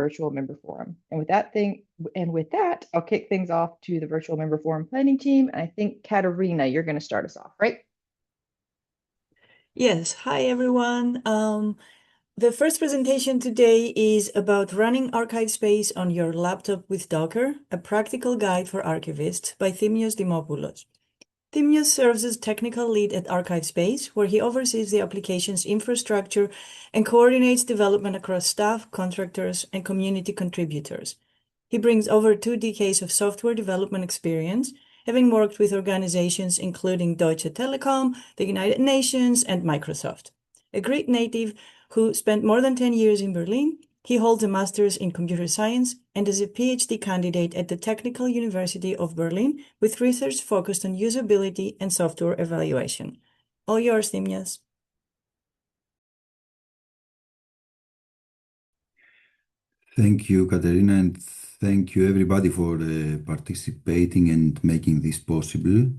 virtual member forum. And with that, I'll kick things off to the virtual member forum planning team. And I think Katerina, you're going to start us off, right? Yes, hi everyone. The first presentation today is about running ArchiveSpace on your laptop with Docker, a practical guide for archivists by Thimios Dimopulos. Thimios serves as technical lead at ArchiveSpace, where he oversees the application's infrastructure and coordinates development across staff, contractors, and community contributors. He brings over 2 decades of software development experience, having worked with organizations including Deutsche Telekom, the United Nations, and Microsoft. A Greek native who spent more than 10 years in Berlin, he holds a master's in computer science and is a PhD candidate at the Technical University of Berlin with research focused on usability and software evaluation. All yours, Thimios. Thank you, Katerina, and thank you everybody for participating and making this possible.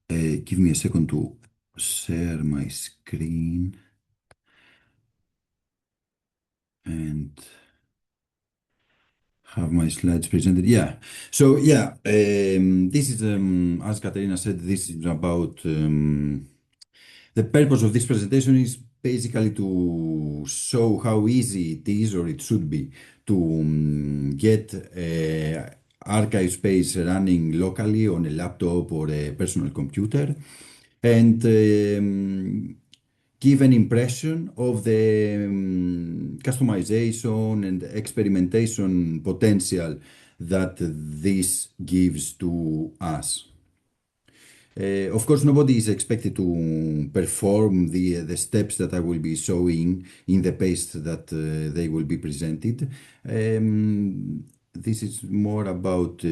Give me a second to share my screen and have my slides presented. Yeah. So yeah, this is as Katerina said, this is about the purpose of this presentation is basically to show how easy it is, or it should be, to get ArchiveSpace running locally on a laptop or a personal computer, and give an impression of the customization and experimentation potential that this gives to us. Of course, nobody is expected to perform the steps that I will be showing in the pace that they will be presented. This is more about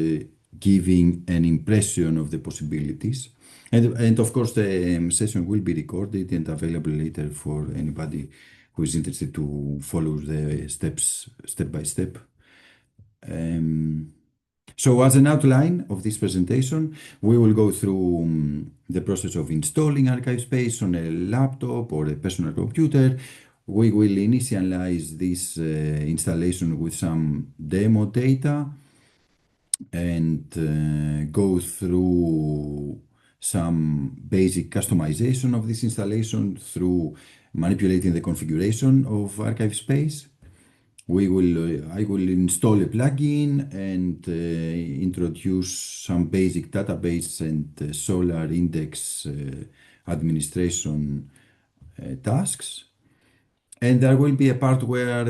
giving an impression of the possibilities. And of course, the session will be recorded and available later for anybody who is interested to follow the steps step by step. So as an outline of this presentation, we will go through the process of installing ArchiveSpace on a laptop or a personal computer. We will initialize this installation with some demo data and go through some basic customization of this installation through manipulating the configuration of ArchiveSpace. I will install a plugin and introduce some basic database and Solar Index administration tasks. And there will be a part where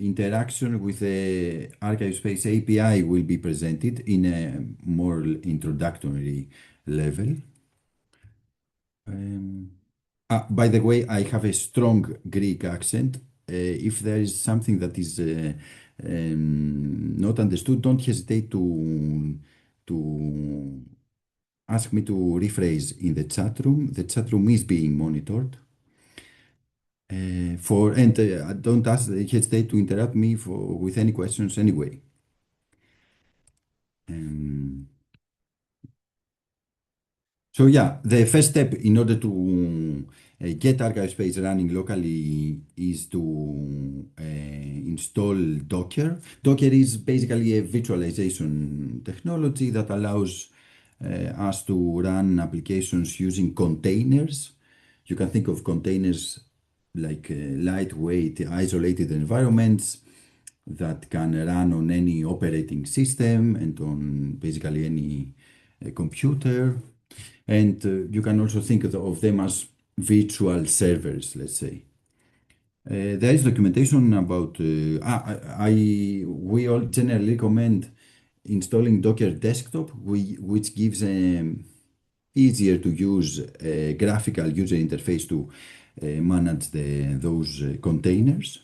interaction with the ArchiveSpace API will be presented in a more introductory level. By the way, I have a strong Greek accent. If there is something that is not understood, don't hesitate to ask me to rephrase in the chat room. The chat room is being monitored. Don't hesitate to interrupt me with any questions anyway. So yeah, the first step in order to get ArchiveSpace running locally is to install Docker. Docker is basically a virtualization technology that allows us to run applications using containers. You can think of containers like lightweight, isolated environments that can run on any operating system and on basically any computer. And you can also think of them as virtual servers, let's say. There is documentation about, we all generally recommend installing Docker Desktop, which gives easier to use graphical user interface to manage those containers.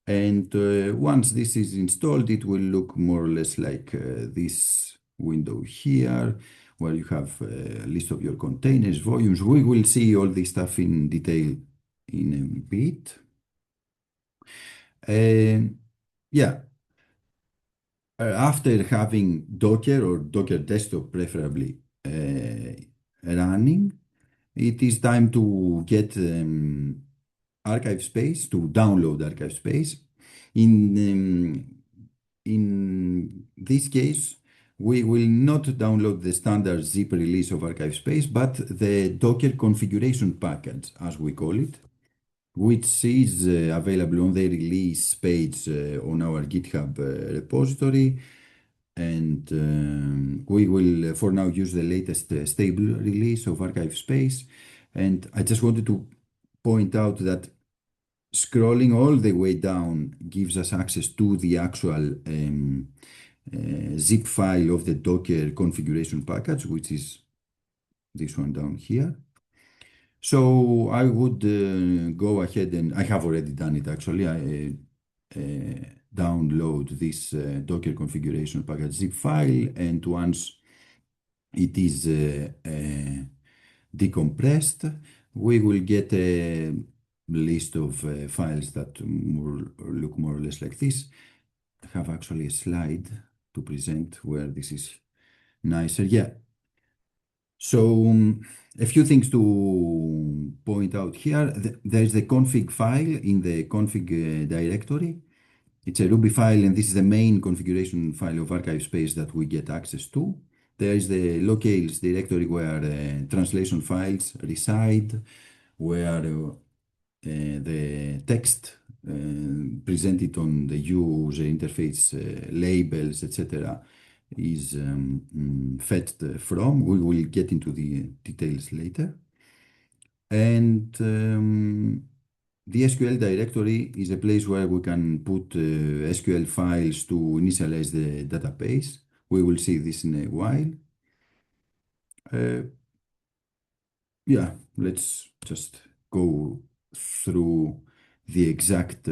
And once this is installed, it will look more or less like this window here, where you have a list of your containers, volumes. We will see all this stuff in detail in a bit. Yeah. After having Docker or Docker Desktop preferably running, it is time to get ArchiveSpace, to download ArchiveSpace. In this case, we will not download the standard zip release of ArchiveSpace, but the Docker configuration package, as we call it, which is available on the release page on our GitHub repository. And we will, for now, use the latest stable release of ArchiveSpace. And I just wanted to point out that scrolling all the way down gives us access to the actual zip file of the Docker configuration package, which is this one down here. So I would go ahead, and I have already done it actually. I download this Docker configuration package zip file, and once it is decompressed, we will get a list of files that look more or less like this. I have actually a slide to present where this is nicer. Yeah. So a few things to point out here. There's the config file in the config directory. It's a Ruby file, and this is the main configuration file of ArchiveSpace that we get access to. There is the locales directory where translation files reside, where the text presented on the user interface, labels, etc., is fetched from. We will get into the details later. And the SQL directory is a place where we can put SQL files to initialize the database. We will see this in a while. Yeah, let's just go through the exact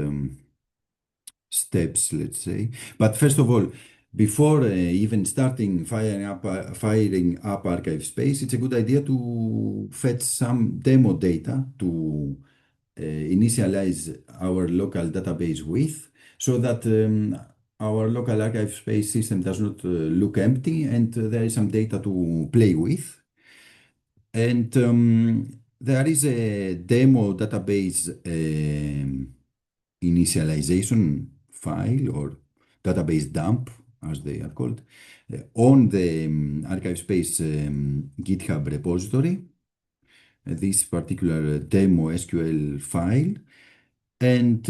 steps, let's say. But first of all, before even starting firing up ArchiveSpace, it's a good idea to fetch some demo data to initialize our local database with, so that our local ArchiveSpace system does not look empty, and there is some data to play with. And there is a demo database initialization file, or database dump, as they are called, on the ArchiveSpace GitHub repository. This particular demo SQL file. And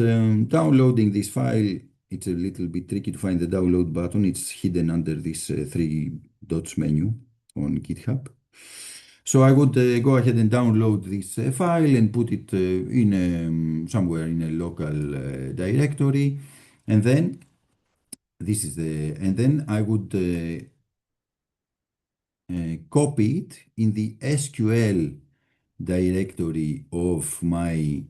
downloading this file, it's a little bit tricky to find the download button. It's hidden under this three dots menu on GitHub. So I would go ahead and download this file and put it in somewhere in a local directory, and then I would copy it in the SQL directory of my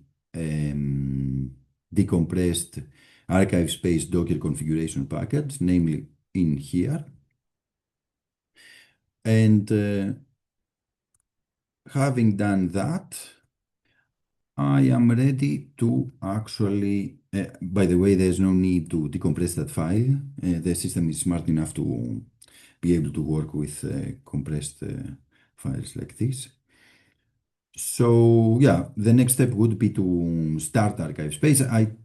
decompressed ArchiveSpace Docker configuration package, namely in here. And having done that, I am ready to actually, by the way, there's no need to decompress that file. The system is smart enough to be able to work with compressed files like this. So yeah, the next step would be to start ArchiveSpace. I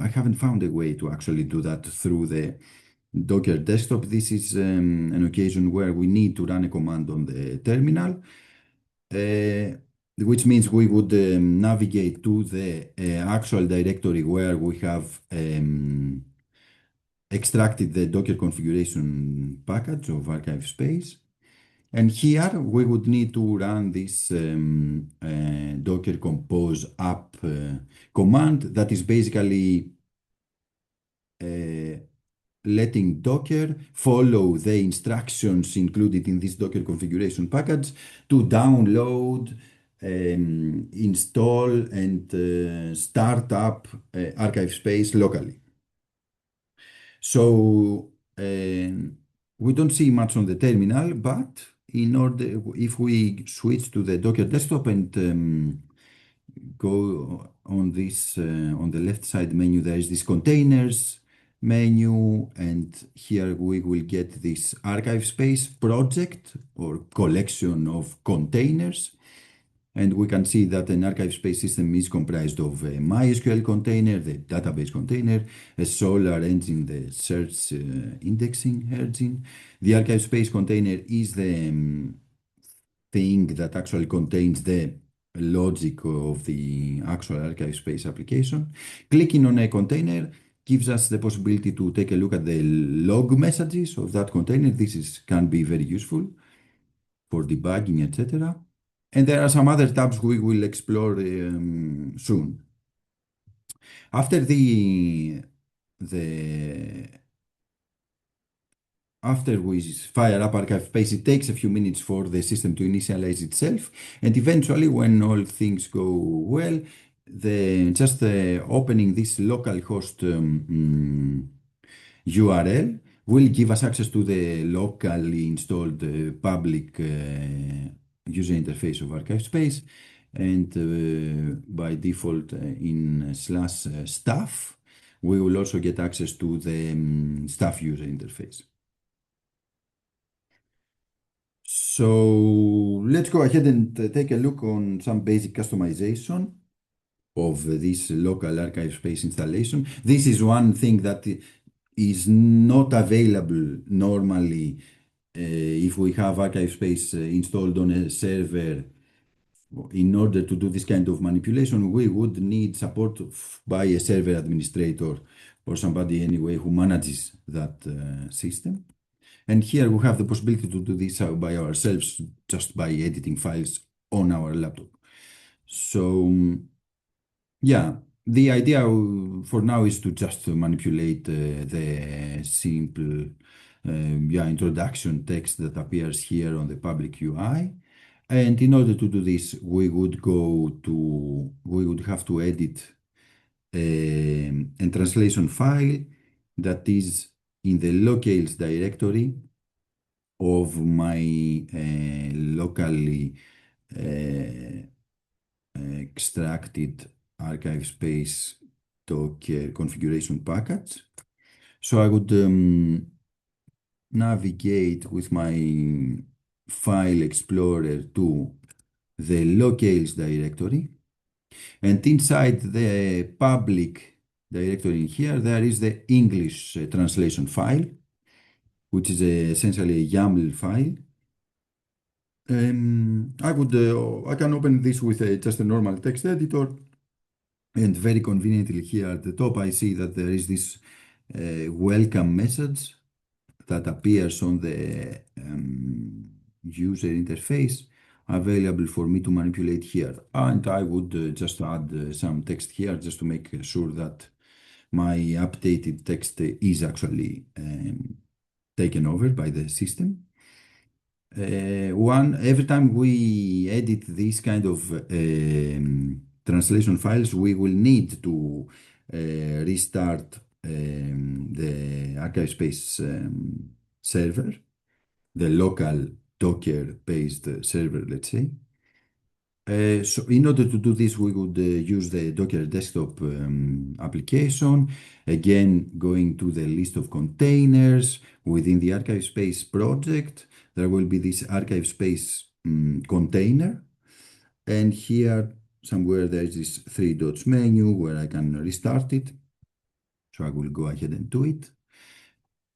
haven't found a way to actually do that through the Docker desktop. This is an occasion where we need to run a command on the terminal, which means we would navigate to the actual directory where we have extracted the Docker configuration package of ArchiveSpace. And here we would need to run this docker compose app command that is basically letting Docker follow the instructions included in this Docker configuration package to download, install, and start up ArchiveSpace locally. So we don't see much on the terminal, but if we switch to the Docker desktop and go on this on the left side menu, there is this containers menu, and here we will get this ArchiveSpace project or collection of containers. And we can see that an ArchiveSpace system is comprised of a MySQL container, the database container, a Solr engine, the search indexing engine. The ArchiveSpace container is the thing that actually contains the logic of the actual ArchiveSpace application. Clicking on a container gives us the possibility to take a look at the log messages of that container. Can be very useful for debugging, etc. And there are some other tabs we will explore soon. After the after we fire up ArchiveSpace, it takes a few minutes for the system to initialize itself, and eventually, when all things go well, just opening this localhost URL will give us access to the locally installed public user interface of ArchiveSpace, and by default in /staff, we will also get access to the staff user interface. So let's go ahead and take a look on some basic customization of this local ArchiveSpace installation. This is one thing that is not available normally if we have ArchiveSpace installed on a server. In order to do this kind of manipulation, we would need support by a server administrator or somebody anyway who manages that system. And here we have the possibility to do this by ourselves just by editing files on our laptop. So yeah, the idea for now is to just manipulate the simple introduction text that appears here on the public UI. And in order to do this, we would have to edit a translation file that is in the locales directory of my locally extracted ArchiveSpace Docker configuration package. So I would navigate with my file explorer to the locales directory, and inside the public directory here, there is the English translation file, which is essentially a YAML file. I can open this with just a normal text editor, and very conveniently here at the top I see that there is this welcome message that appears on the user interface available for me to manipulate here. And I would just add some text here just to make sure that my updated text is actually taken over by the system. Every time we edit these kind of translation files, we will need to restart the ArchiveSpace server, the local Docker-based server, let's say. So in order to do this, we would use the Docker desktop application. Again, going to the list of containers within the ArchiveSpace project, there will be this ArchiveSpace container. And here somewhere there is this three dots menu where I can restart it. So I will go ahead and do it.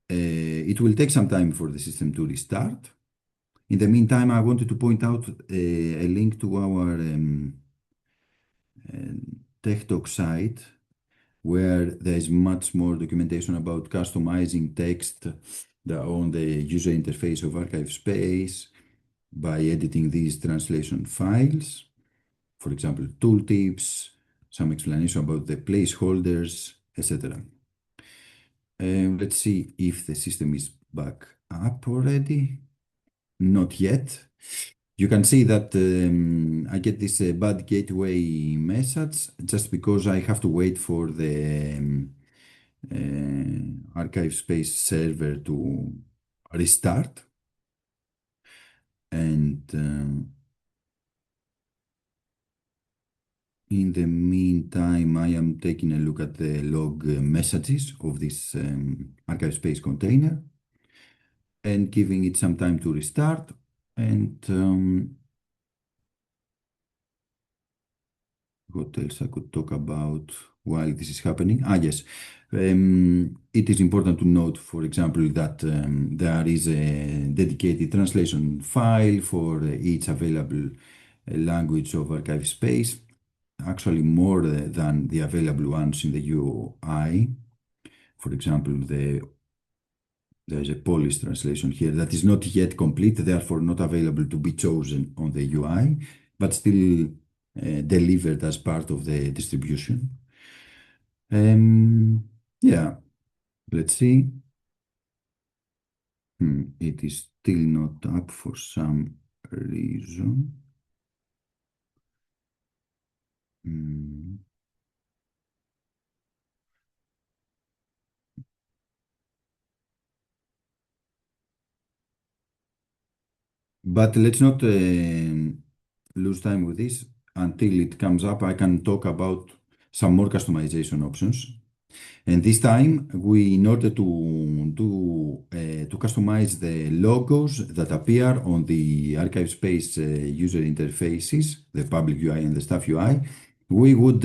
It will take some time for the system to restart. In the meantime, I wanted to point out a link to our Tech Talk site, where there is much more documentation about customizing text on the user interface of ArchiveSpace by editing these translation files. For example, tooltips, some explanation about the placeholders, etc. Let's see if the system is back up already. Not yet. You can see that I get this bad gateway message just because I have to wait for the ArchiveSpace server to restart. And in the meantime, I am taking a look at the log messages of this ArchiveSpace container and giving it some time to restart. And What else I could talk about while this is happening? Yes. It is important to note, for example, that there is a dedicated translation file for each available language of ArchiveSpace, actually more than the available ones in the UI. For example, there is a Polish translation here that is not yet complete, therefore not available to be chosen on the UI, but still delivered as part of the distribution. Yeah, let's see. It is still not up for some reason. But let's not lose time with this until it comes up. I can talk about some more customization options. And this time, in order to customize the logos that appear on the ArchiveSpace user interfaces, the public UI and the staff UI, we would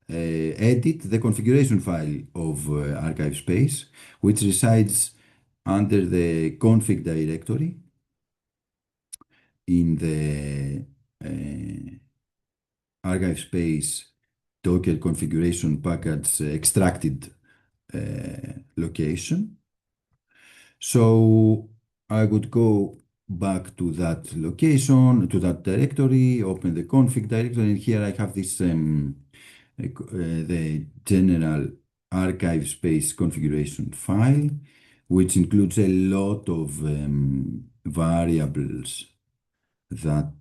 edit the configuration file of ArchiveSpace, which resides under the config directory in the ArchiveSpace Docker configuration package extracted location. So I would go back to that location, to that directory, open the config directory, and here I have this the general ArchiveSpace configuration file, which includes a lot of variables that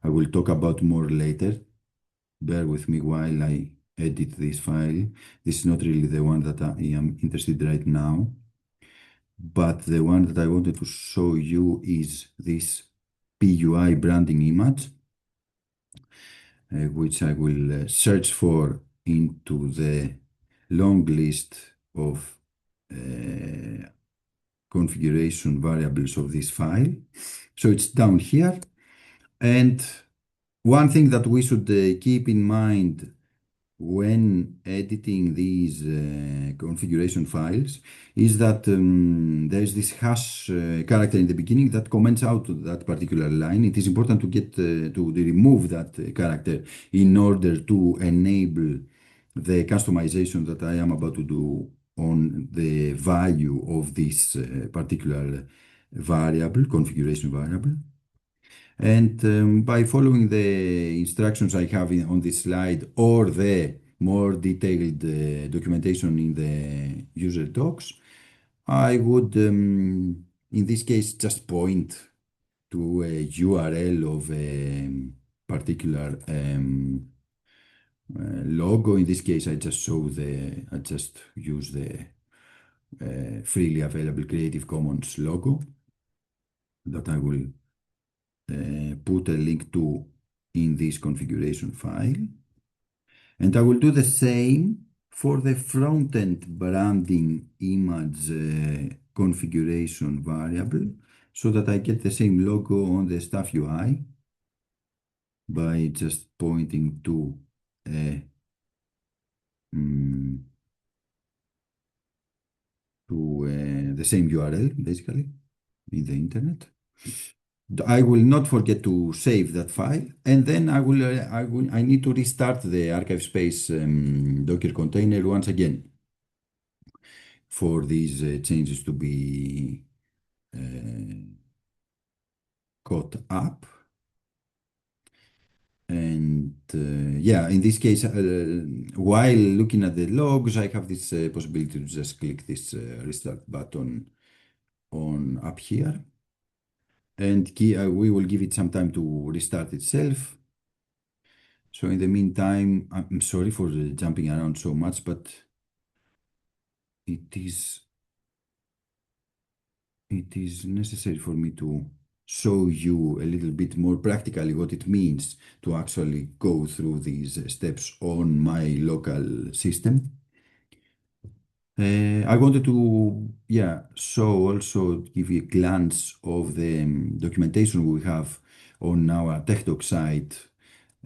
I will talk about more later. Bear with me while I edit this file. This is not really the one that I am interested right now, but the one that I wanted to show you is this PUI branding image, which I will search for into the long list of configuration variables of this file. So it's down here. And one thing that we should keep in mind when editing these configuration files is that there's this hash character in the beginning that comments out that particular line. It is important to get to remove that character in order to enable the customization that I am about to do on the value of this particular variable, configuration variable. And by following the instructions I have on this slide or the more detailed documentation in the user docs, I would, in this case, just point to a URL of a particular logo. In this case, I just use the freely available Creative Commons logo that I will put a link to in this configuration file. And I will do the same for the front-end branding image configuration variable so that I get the same logo on the staff UI by just pointing to the same URL, basically, in the internet. I will not forget to save that file, and then I need to restart the ArchiveSpace Docker container once again for these changes to be caught up. And yeah, in this case, while looking at the logs, I have this possibility to just click this restart button on up here. And we will give it some time to restart itself. So in the meantime, I'm sorry for jumping around so much, but it is necessary for me to show you a little bit more practically what it means to actually go through these steps on my local system. I wanted to, show also give you a glance of the documentation we have on our TechDoc site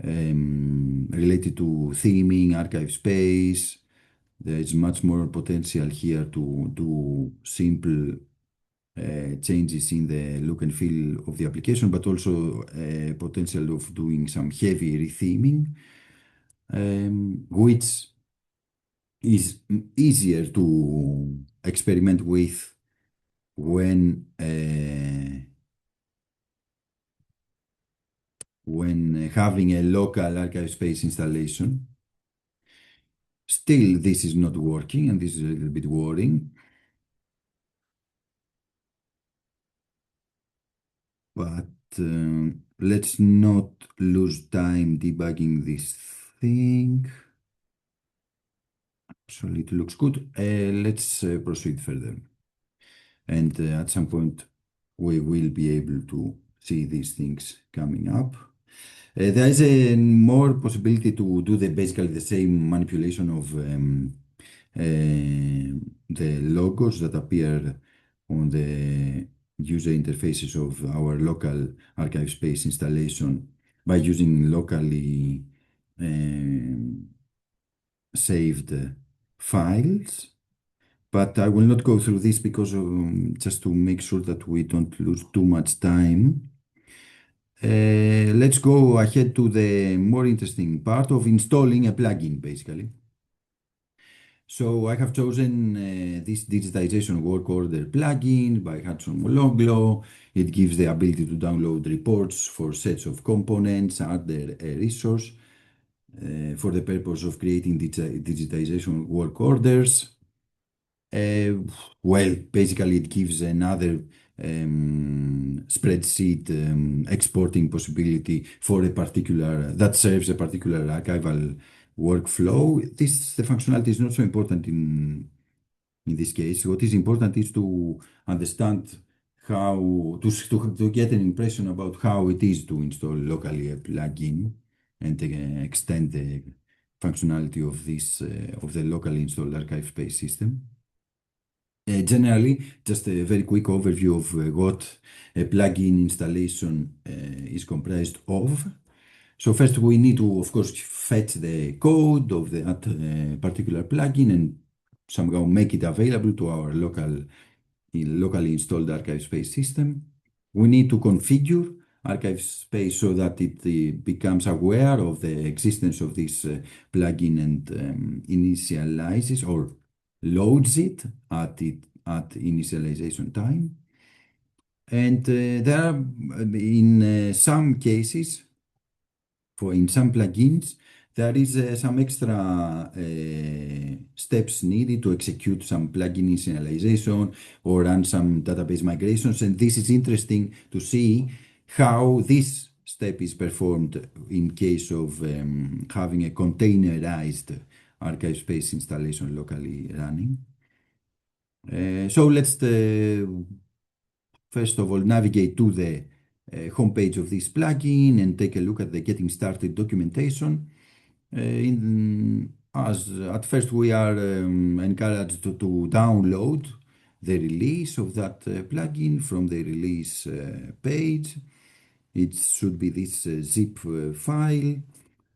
related to theming, archive space. There is much more potential here to do simple changes in the look and feel of the application, but also potential of doing some heavy retheming, which is easier to experiment with when having a local archive space installation. Still, this is not working, and this is a little bit worrying. But let's not lose time debugging this thing. Actually, it looks good. Let's proceed further. And at some point, we will be able to see these things coming up. There is a more possibility to do basically the same manipulation of the logos that appear on the user interfaces of our local archive space installation by using locally saved files. But I will not go through this because just to make sure that we don't lose too much time. Let's go ahead to the more interesting part of installing a plugin, basically. So I have chosen this digitization work order plugin by Hudson Molonglo. It gives the ability to download reports for sets of components, add a resource for the purpose of creating digitization work orders. Well, basically, it gives another spreadsheet exporting possibility for a particular that serves a particular archival workflow. The functionality is not so important in this case. What is important is to understand how to get an impression about how it is to install locally a plugin and extend the functionality of this of the locally installed archive space system. Generally, just a very quick overview of what a plugin installation is comprised of. So first we need to, of course, fetch the code of that particular plugin and somehow make it available to our locally installed archive space system. We need to configure archive space so that it becomes aware of the existence of this plugin and initializes or loads it at initialization time. And there are, in some cases, in some plugins, there is some extra steps needed to execute some plugin initialization or run some database migrations. And this is interesting to see how this step is performed in case of having a containerized archive space installation locally running. So let's first of all navigate to the homepage of this plugin and take a look at the getting started documentation. At first we are encouraged to download the release of that plugin from the release page. It should be this zip file.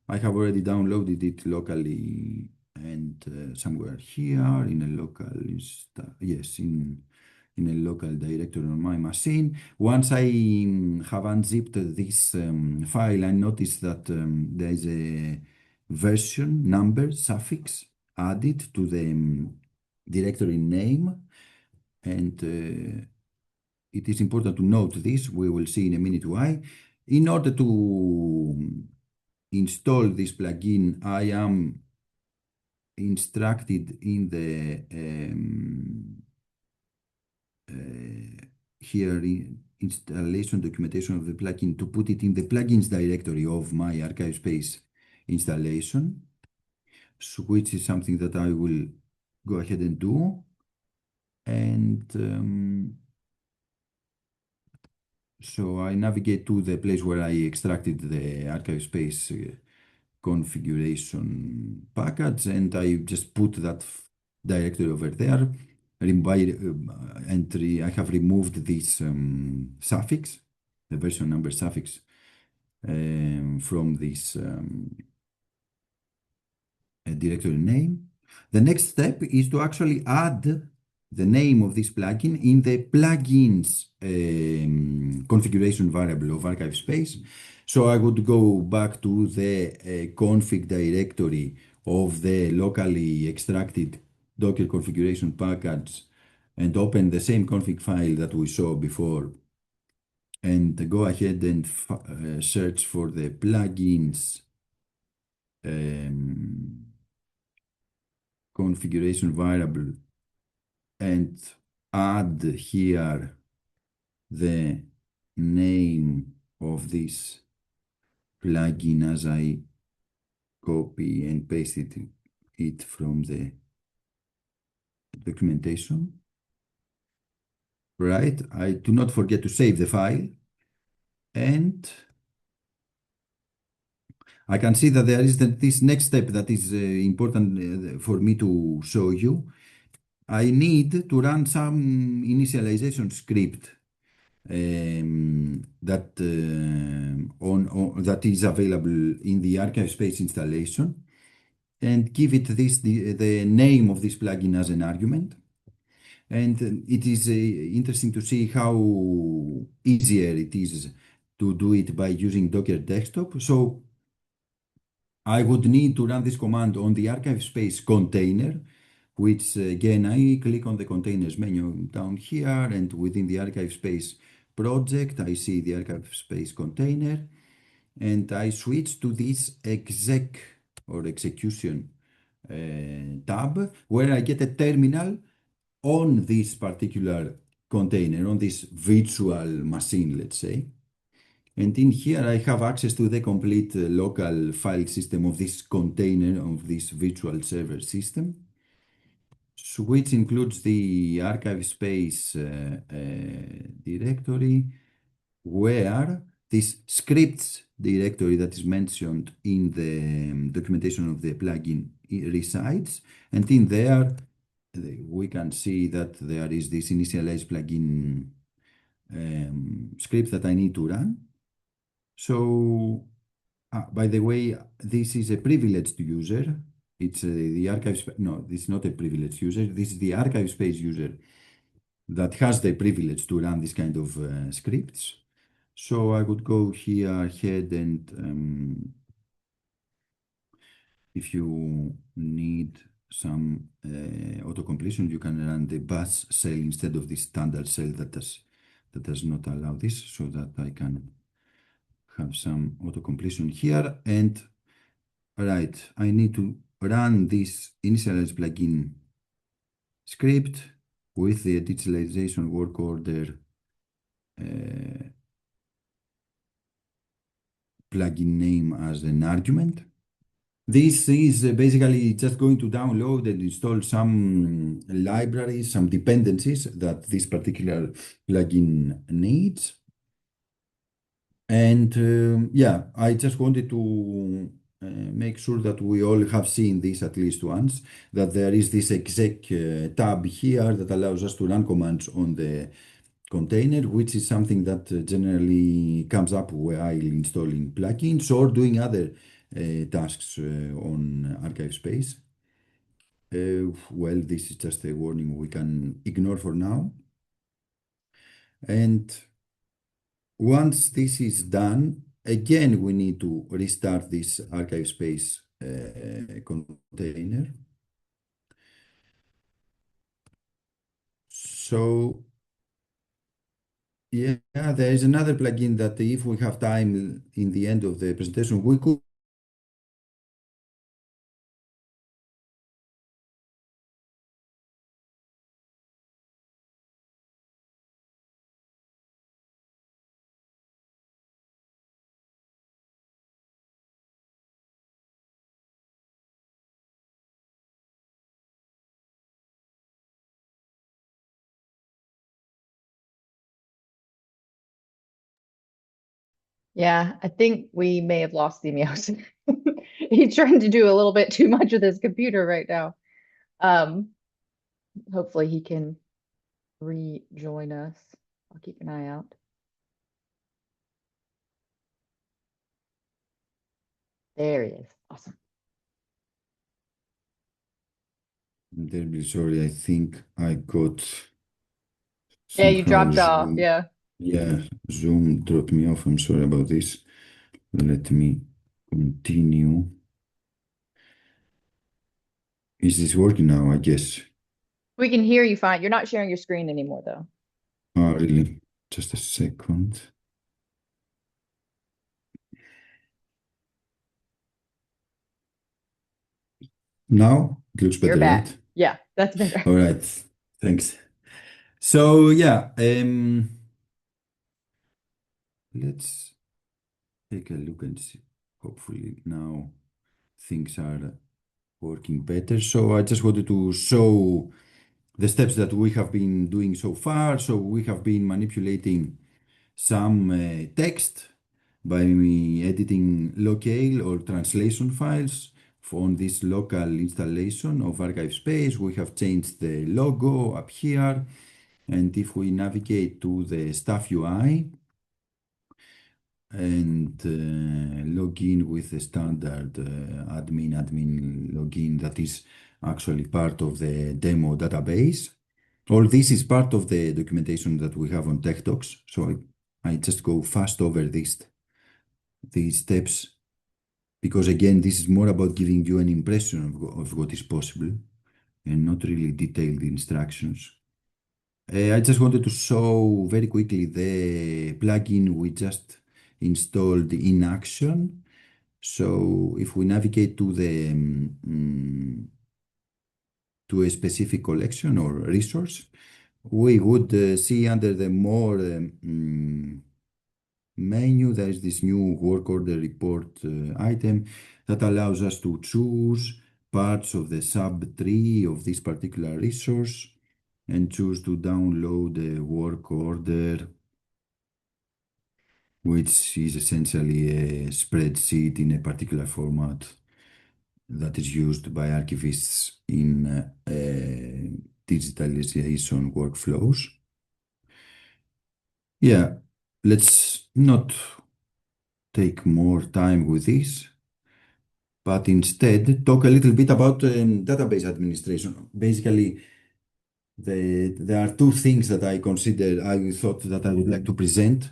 I have already downloaded it locally and somewhere here in a local, yes, in a local directory on my machine. Once I have unzipped this file, I noticed that there is a version number suffix added to the directory name, and it is important to note this. We will see in a minute why. In order to install this plugin, I am instructed in the here in installation documentation of the plugin to put it in the plugins directory of my ArchiveSpace installation, which is something that I will go ahead and do. And so I navigate to the place where I extracted the ArchiveSpace configuration package, and I just put that directory over there. I have removed this suffix, the version number suffix from this directory name. The next step is to actually add the name of this plugin in the plugins configuration variable of ArchiveSpace. So I would go back to the config directory of the locally extracted Docker configuration package and open the same config file that we saw before and go ahead and search for the plugins configuration variable and add here the name of this plugin as I copy and paste it from the documentation. Right, I do not forget to save the file, and I can see that there is this next step that is important for me to show you. I need to run some initialization script that is available in the ArchiveSpace installation, and give it the name of this plugin as an argument. And it is interesting to see how easier it is to do it by using Docker Desktop. So I would need to run this command on the ArchiveSpace container, which again, I click on the containers menu down here, and within the ArchiveSpace project, I see the ArchiveSpace container, and I switch to this exec or execution tab, where I get a terminal on this particular container, on this virtual machine, let's say. And in here, I have access to the complete local file system of this container, of this virtual server system, which includes the ArchiveSpace directory, where this scripts directory that is mentioned in the documentation of the plugin resides. And in there, we can see that there is this initialize plugin script that I need to run. So, by the way, this is a privileged user. It's the ArchiveSpace. No, this is not a privileged user. This is the ArchiveSpace user that has the privilege to run this kind of scripts. So I would go here ahead and if you need some auto-completion, you can run the bash shell instead of the standard shell that does not allow this, so that I can have some auto-completion here. And right, I need to run this initialize plugin script with the digitalization work order plugin name as an argument. This is basically just going to download and install some libraries, some dependencies that this particular plugin needs. And yeah, I just wanted to make sure that we all have seen this at least once, that there is this exec tab here that allows us to run commands on the container, which is something that generally comes up while installing plugins or doing other tasks on ArchiveSpace. Well, this is just a warning we can ignore for now. And once this is done, again, we need to restart this ArchiveSpace container. So yeah, there is another plugin that if we have time in the end of the presentation, we could Yeah, I think we may have lost Thimios. He's trying to do a little bit too much with his computer right now. Hopefully he can rejoin us. I'll keep an eye out. There he is. Awesome. I'm terribly sorry. I think I got Yeah, you somehow dropped off. Zoom. Yeah. Yeah, Zoom dropped me off. I'm sorry about this. Let me continue. Is this working now? I guess. We can hear you fine. You're not sharing your screen anymore, though. Oh, really? Just a second. Now it looks You're better, back. right? Yeah, that's better. All right. Thanks. So yeah, let's take a look and see. Hopefully now things are working better. So I just wanted to show the steps that we have been doing so far. So we have been manipulating some text by me editing locale or translation files on this local installation of ArchiveSpace. We have changed the logo up here. And if we navigate to the staff UI and log in with the standard admin login that is actually part of the demo database. All this is part of the documentation that we have on TechDocs. So I just go fast over these steps because again, this is more about giving you an impression of what is possible and not really detailed instructions. I just wanted to show very quickly the plugin we just installed in action. So if we navigate to the to a specific collection or resource, we would see under the more menu, there is this new work order report item that allows us to choose parts of the sub-tree of this particular resource and choose to download the work order, which is essentially a spreadsheet in a particular format that is used by archivists in digitalization workflows. Yeah, let's not take more time with this, but instead talk a little bit about database administration. Basically, there are two things that I thought that I would like to present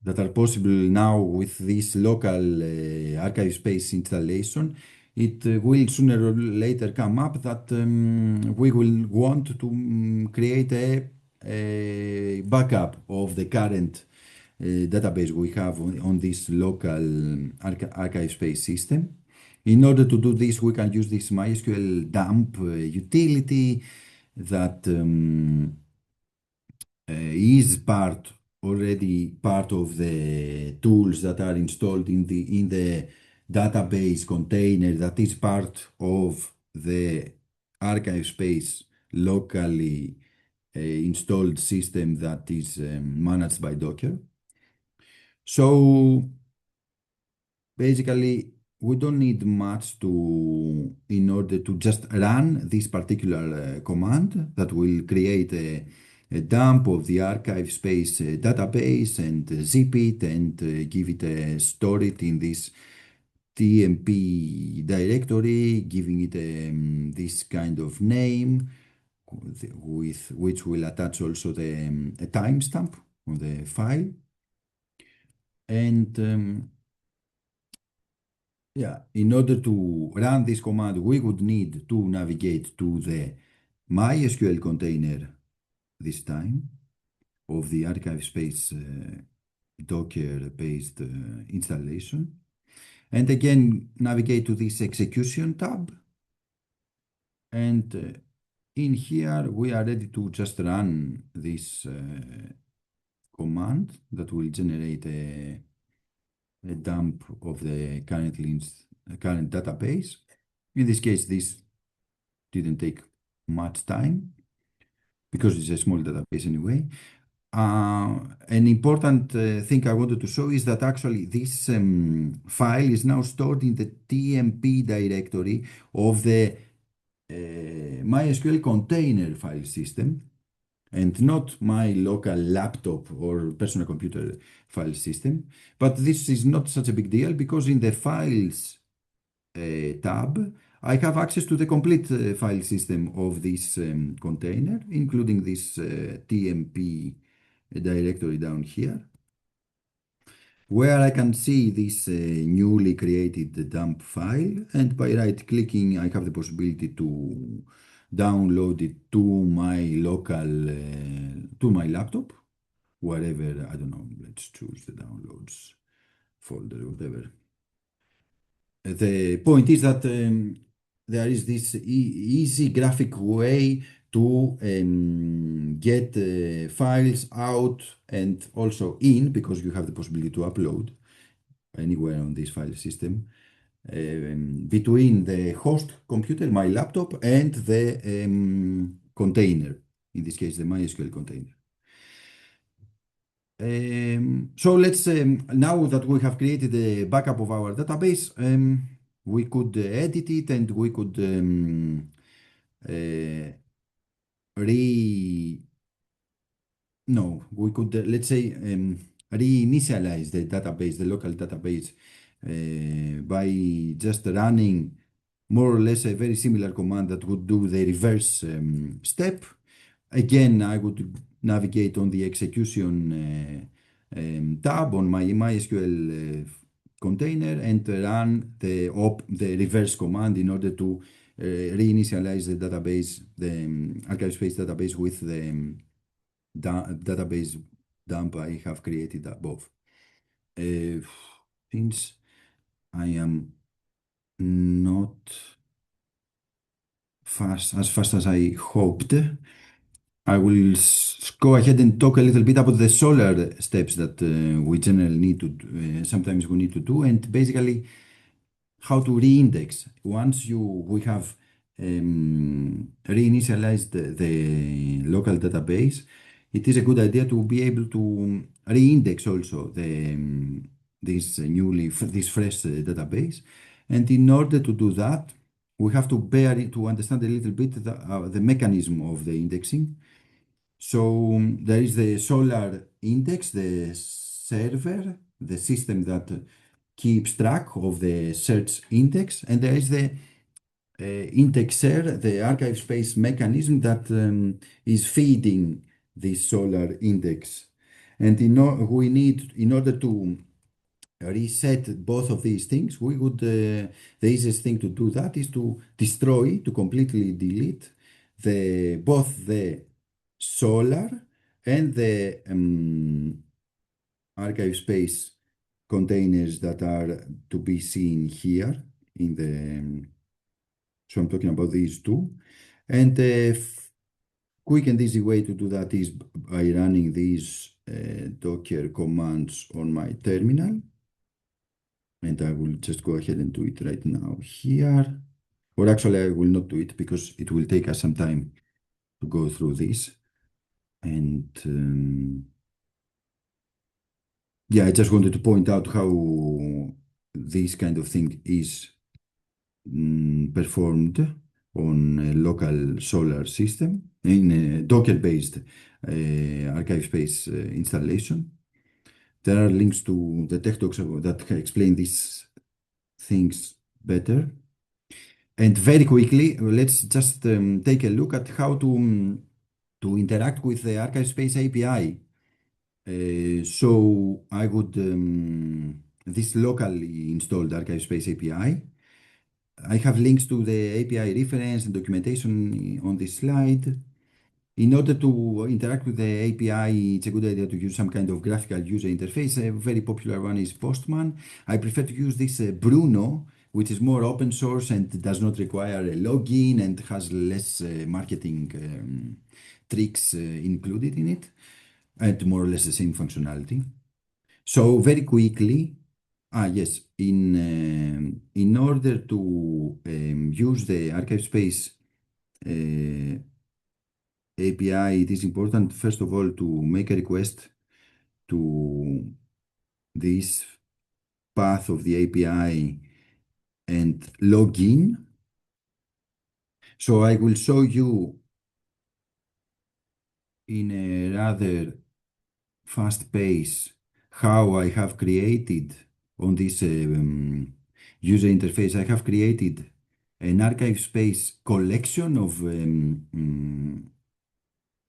that are possible now with this local ArchiveSpace installation. It will sooner or later come up that we will want to create a backup of the current database we have on this local ArchiveSpace system. In order to do this, we can use this MySQL dump utility that is already part of the tools that are installed in the database container that is part of the ArchiveSpace locally installed system that is managed by Docker. So basically, we don't need much in order to just run this particular command that will create a dump of the ArchiveSpace database and zip it and give it store it in this TMP directory, giving it this kind of name with which will attach also a timestamp on the file. And yeah, in order to run this command, we would need to navigate to the MySQL container this time of the ArchiveSpace Docker-based installation. And again, navigate to this execution tab. And in here, we are ready to just run this command that will generate a dump of the current database. In this case, this didn't take much time because it's a small database anyway. An important thing I wanted to show is that actually this file is now stored in the TMP directory of the MySQL container file system and not my local laptop or personal computer file system. But this is not such a big deal because in the files tab, I have access to the complete file system of this container, including this TMP directory down here, where I can see this newly created dump file, and by right clicking I have the possibility to download it to my local to my laptop, wherever, I don't know, let's choose the downloads folder, whatever. The point is that there is this easy graphic way to get files out and also in, because you have the possibility to upload anywhere on this file system, between the host computer, my laptop, and the container, in this case, the MySQL container. So let's, now that we have created a backup of our database, we could edit it and we could re no, we could, let's say, reinitialize the database, the local database, by just running more or less a very similar command that would do the reverse step. Again, I would navigate on the execution tab on my MySQL container and run the reverse command in order to reinitialize the database, the ArchiveSpace database with the database dump I have created above. Since I am not as fast as I hoped, I will go ahead and talk a little bit about the Solar steps that we generally need to sometimes we need to do, and basically how to reindex. Once we have reinitialized the local database, it is a good idea to be able to reindex also this fresh database. And in order to do that, we have to understand a little bit the mechanism of the indexing. So there is the Solar index, the server, the system that keeps track of the search index, and there is the indexer, the ArchiveSpace mechanism that is feeding this Solar index. And in order to reset both of these things, the easiest thing to do that is to completely delete both the Solar and the ArchiveSpace containers that are to be seen here in the. So I'm talking about these two. And the quick and easy way to do that is by running these Docker commands on my terminal. And I will just go ahead and do it right now here. Or actually, I will not do it because it will take us some time to go through this. And yeah, I just wanted to point out how this kind of thing is performed on a local Solar system in a Docker-based ArchiveSpace installation. There are links to the tech talks that explain these things better. And very quickly, let's just take a look at how to interact with the ArchiveSpace API. So I would this locally installed ArchiveSpace API. I have links to the API reference and documentation on this slide. In order to interact with the API, it's a good idea to use some kind of graphical user interface. A very popular one is Postman. I prefer to use this Bruno, which is more open source and does not require a login and has less marketing tricks included in it, and more or less the same functionality. So very quickly, yes, in order to use the ArchiveSpace API, it is important, first of all, to make a request to this path of the API and log in. So I will show you in a rather fast pace how I have created on this user interface. I have created an ArchiveSpace collection of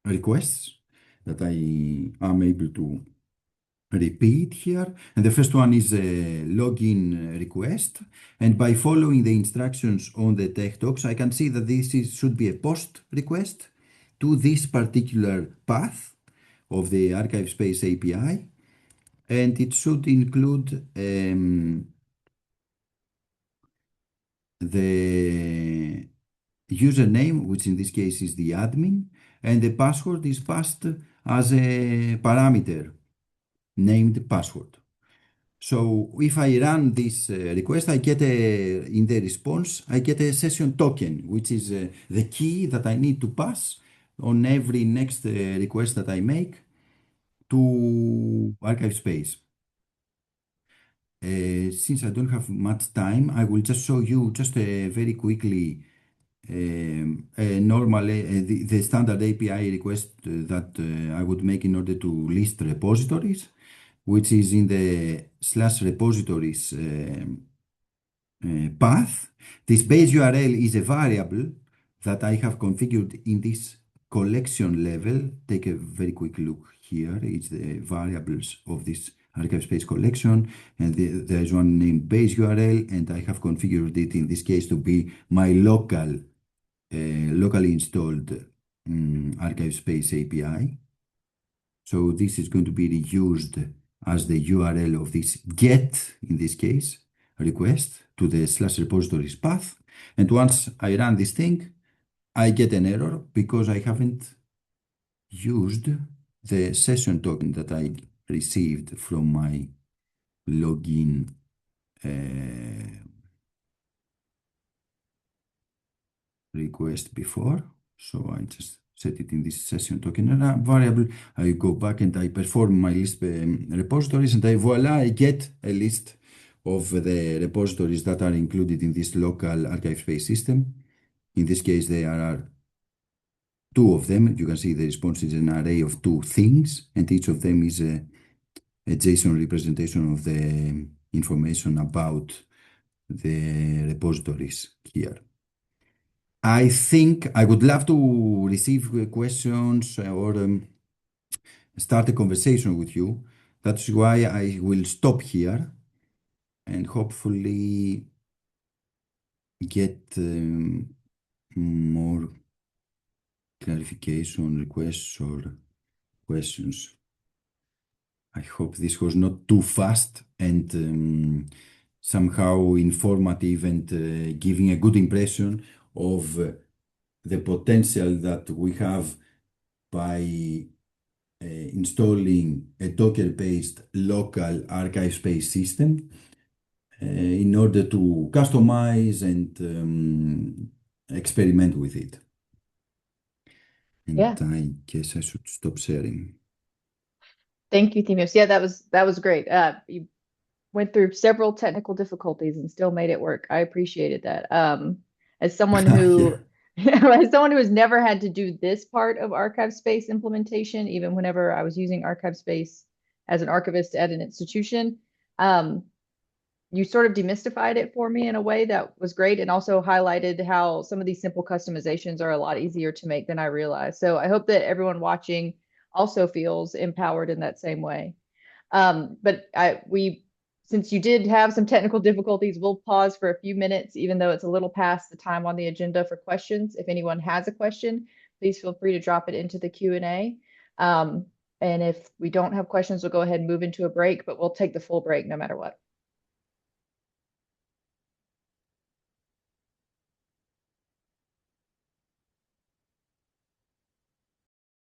requests that I am able to repeat here. And the first one is a login request. And by following the instructions on the tech docs, I can see that should be a post request to this particular path of the ArchiveSpace API. And it should include the username, which in this case is the admin, and the password is passed as a parameter named password. So if I run this request, I get in the response, I get a session token, which is the key that I need to pass on every next request that I make to ArchiveSpace. Since I don't have much time, I will just show you just very quickly a normal, the standard API request that I would make in order to list repositories, which is in the /repositories path. This base URL is a variable that I have configured in this collection level. Take a very quick look here. It's the variables of this ArchiveSpace collection, and there is one named base URL, and I have configured it in this case to be my locally installed ArchiveSpace API. So this is going to be reused as the URL of this get, in this case, request to the /repositories path. And once I run this thing, I get an error because I haven't used the session token that I received from my login request before. So I just set it in this session token variable. I go back and I perform my list repositories, and voila, I get a list of the repositories that are included in this local ArchiveSpace system. In this case, there are two of them. You can see the response is an array of two things, and each of them is a JSON representation of the information about the repositories here. I think I would love to receive questions or start a conversation with you. That's why I will stop here and hopefully get more clarification requests or questions. I hope this was not too fast and somehow informative and giving a good impression of the potential that we have by installing a Docker-based local ArchiveSpace system in order to customize and experiment with it. And Yeah. I guess I should stop sharing. Thank you, Thimios. Yeah, that was great. You went through several technical difficulties and still made it work. I appreciated that. As someone who as someone who has never had to do this part of ArchiveSpace implementation, even whenever I was using ArchiveSpace as an archivist at an institution, you sort of demystified it for me in a way that was great, and also highlighted how some of these simple customizations are a lot easier to make than I realized. So I hope that everyone watching also feels empowered in that same way. But since you did have some technical difficulties, we'll pause for a few minutes, even though it's a little past the time on the agenda for questions. If anyone has a question, please feel free to drop it into the Q&A. And if we don't have questions, we'll go ahead and move into a break, but we'll take the full break no matter what.